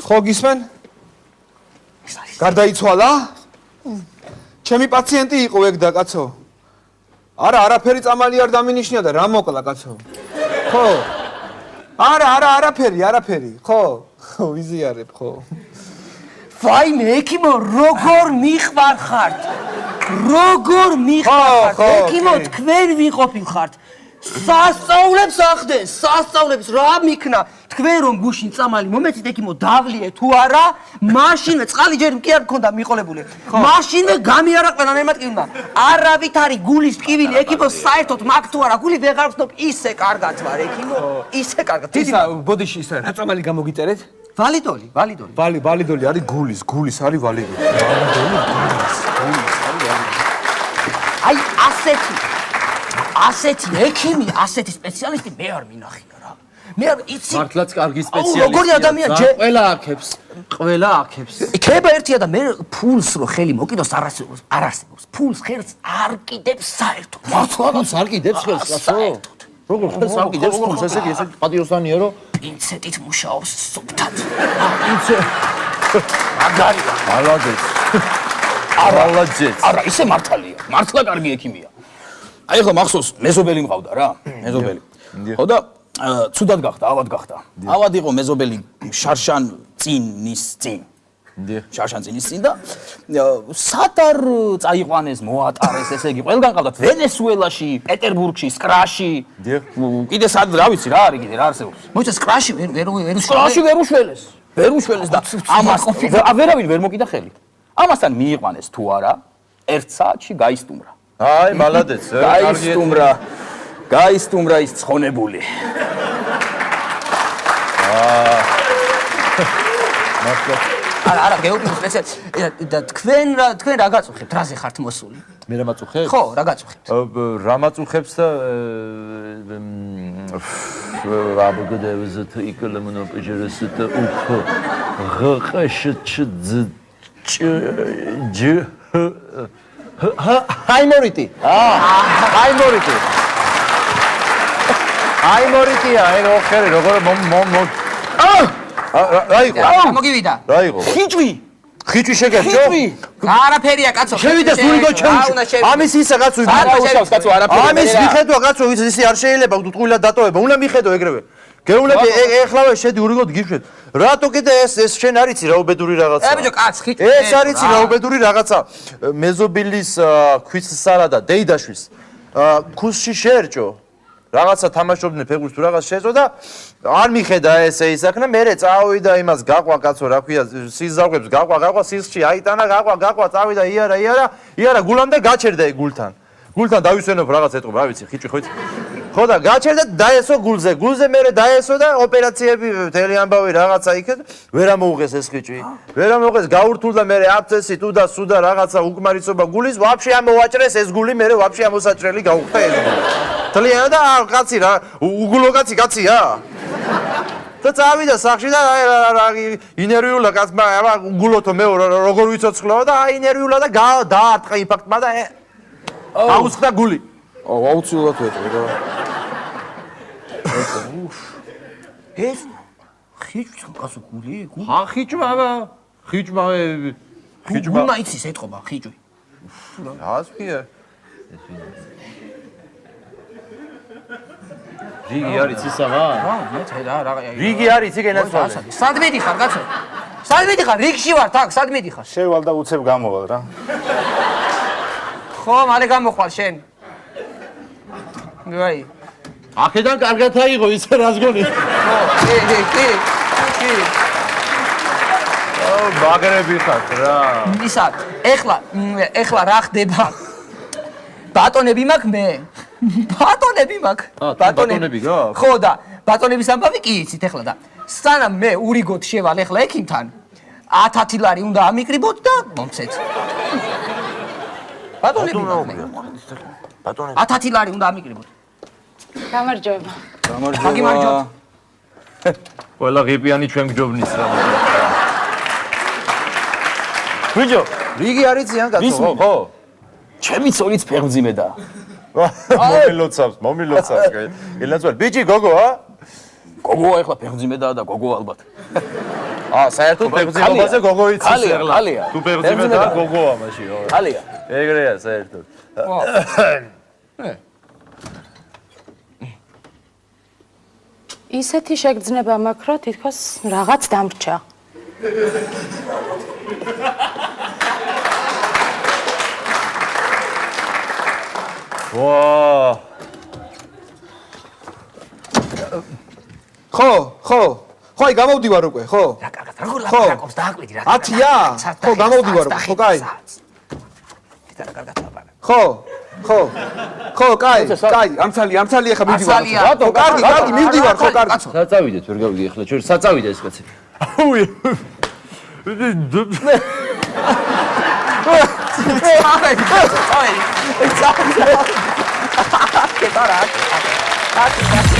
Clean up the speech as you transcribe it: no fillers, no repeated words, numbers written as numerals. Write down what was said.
ხო გისმენ? გარდაიცვალა? ჩემი პაციენტი იყო ეგ და კაცო. არა, არაფერი წამალი არ დამინიშნია და რა მოკლა კაცო. ხო. არა, არაფერი. ხო, ვიზიარებ, ხო. ვაიმე, ექიმო, როგორ მიყვარხართ? როგორ მიყვარხართ? ექიმო, თქვენ ვიყოფილხართ. სასწაულებს ახდენს, სასწაულებს რა მიქნა? თქვენ რომ გუშინ წამალი მომეცით ექიმო დავლიე თუ არა, მაშინვე წყალი ჯერ კი არ მქონდა მიყოლებული. მაშინვე გამიარაყვენა ნემატკივრმა. არავით არის გულის ტკივილი ექიმო საერთოდ მაგ თუ არა გული ვეღარ ვცნობ ისე კარგად ვარ ექიმო, ისე კარგად. ისა ბოდიში ისა რა წამალი გამოგიწერეთ? ვალიდოლი. ვალიდოლი არის გულის არის ვალიდოლი. აი ასეთი ექიმი, ასეთი სპეციალისტი მე არ მინახია რა. მე არ იცი. მართლაც კარგი სპეციალისტია. როგორი ადამიანი ყველა აქებს. იქნება ერთია და მე ფულს რო ხელი მოკიდოს არასებობს. ფულს ხელს არ კიდებს საერთოდ. მართლაც არ კიდებს ხელს კაცო? როგორ ხელს არ კიდებს ფულს ესე პატიოსანია რომ პინცეტით მუშაობს სუფთად. მაგარია. მალადეც. არა, ისე მართალია. მართლა კარგი ექიმია. აი ხო მახსოვს მეზობელი მყავდა რა, მეზობელი. ხო და ცუდად გახდა, ავად გახდა. ავად იყო მეზობელი შარშან წინის წინ. შარშან წინის წინ და სატარ წაიყვანეს, მოატარეს, ესე იგი, ყველგან ყავდათ ვენესუელაში, პეტერბურგში, სკრაში. კიდე სად რა ვიცი რა არის კიდე რა არსებობს. მოიცა სკრაში ვერ უშველეს და ამას ვერავინ ვერ მოკიდა ხელი. ამასთან მიიყვანეს თუ არა, 1 საათში გაისტუმრა. აი, მალადეც. გაისტუმრა ის ცხონებული. არა, გეუბნები სპეციალისტი. და თქვენ რა გაწუხებთ? რაზე ხართ მოსული? მე რა მაწუხებ? ხო, რა გაწუხებთ? რა მაწუხებს და აბგდევზთ იკლემნო პეჟერესთ უხ ღყშჩ ჯ ჰაიმორიტი. ჰაიმორიტია, აი ოხერი, როგორ რა იყო? მოგივიდა. რა იყო? ხიჭვი შეგეჭო? არაფერია კაცო. შევიდა სულიგო ჩემში. ამის ისა კაცო, უშავს კაცო, არაფერი. ამის მიხედვა კაცო, ისი არ შეიძლება ტყუილად დატოვება. უნდა მიხედო ეგრევე. გეულები ეხლავე შედი ურიგოდ გიშვეთ. რატო კიდე ეს შენ არიცი რა უბედური რაღაცა? ბიჭო, კაც ხიჭვი. ეს არიცი რა უბედური რაღაცა. მეზობილის ქვის სარადა დეიდაშვის. ქუსში შეერჭო. რაღაცა თამაშობდნენ ფეხბურთს თუ რაღაც შეეწო და არ მიხედა ესე ისახნა, მერე წავიდა იმას გაყვა კაცო, რა ქვია, სიზავგებს გაყვა, სისხლში აიტანა, გაყვა, წავიდა იარა გულამდე გაჩერდა ეგ გულთან. გულთან დავისვენებ რაღაც ეტყობ, რა ვიცი, ხიჭვი ხო იცი. ხო და გაჩერდა დაესო გულზე მერე დაესო და ოპერაციები მთელი ამბავი რაღაცა იქეთ, ვერ ამოუღეს ეს ხიჭვი. ვერ ამოუღეს, გაურთულდა მერე აბცესი თუ და სუდა რაღაცა უკმარისობა გულის, ვაფშე ამოვაჭრეს ეს გული, მერე ვაფშე ამოსაჭრელი გაუხდა ეს გული. თლიანად და კაცი რა, უგულო კაცია. და წავიდა სახში და ინერვიულა კაცმა, უგულოთო მე როგორ ვიცოცხლო და ინერვიულა და დაარტყა ინფარქტმა და აუცხდა გული. აუცილებლად ვეტყვი რა. ეს ხიჭვი კაცო გული? ხიჭმა გულმა იცის ეთყობა ხიჭვი. ასვია. რიგი არის ისამა? რიგი არის იგენაცვალე. სად მიდიხარ კაცო? სად მიდიხარ? რიგში ვარ თქ, სად მიდიხარ? შევალ და უცებ გამოვალ რა. ხო, მალე გამოხვალ შენ. აი. აქედან კარგად აიღო ისე რას გონი? ხო, კი. მაგრები ხარ რა. ისა, ეხლა რა ხდება? ბატონები მაქვს მე. ბატონები გაქვს? ხო და ბატონების ამბავი კი იცით ეხლა და სანამ მე ურიგოთ შევალ ეხლა ექიმთან 10 ლარი უნდა ამიკრიბოთ და მომცეთ. ბატონები მაქვს. 10 ლარი უნდა ამიკრიბოთ. გამარჯობა. გამარჯობა. ყველა ღიპიანი ჩვენ გჯობნის რა. ბიჭო, რიგი არიციან კაცო, ხო? ჩემი ცოლიც ფეხმძიმედა. მომილოცავს. ილანძვარ, ბიჭი გოგოა? გოგოა ეხლა ფეხმძიმედაა და გოგო ალბათ. საერთოდ ფეხბურთზე გოგო იცის ხალია, ახლა. ხალია. თუ ფეხბურთზე და გოგოა მაშინ. ხალია. ეგრეა საერთოდ. ისეთი შეგრძნება მაქვს, რომ თითქოს რაღაც დამრჩა. ვა ხო, აი გამოვდივარ უკვე, ხო? რა კარგად, როგორ ლაპარაკობს, დააკვირდი რა. 10-ია? ხო, გამოვდივარ უკვე, ხო, კაი. რა კარგად ლაპარაკობს. ხო, კაი, ამცალი ახლა მივდივარ. რატო? კარგი, მივდივარ, ხო, კარგი. საწავიდეთ, ვერ გავიგე ახლა ჩვენ საწავიდა ეს კაცი. აუი. Ay,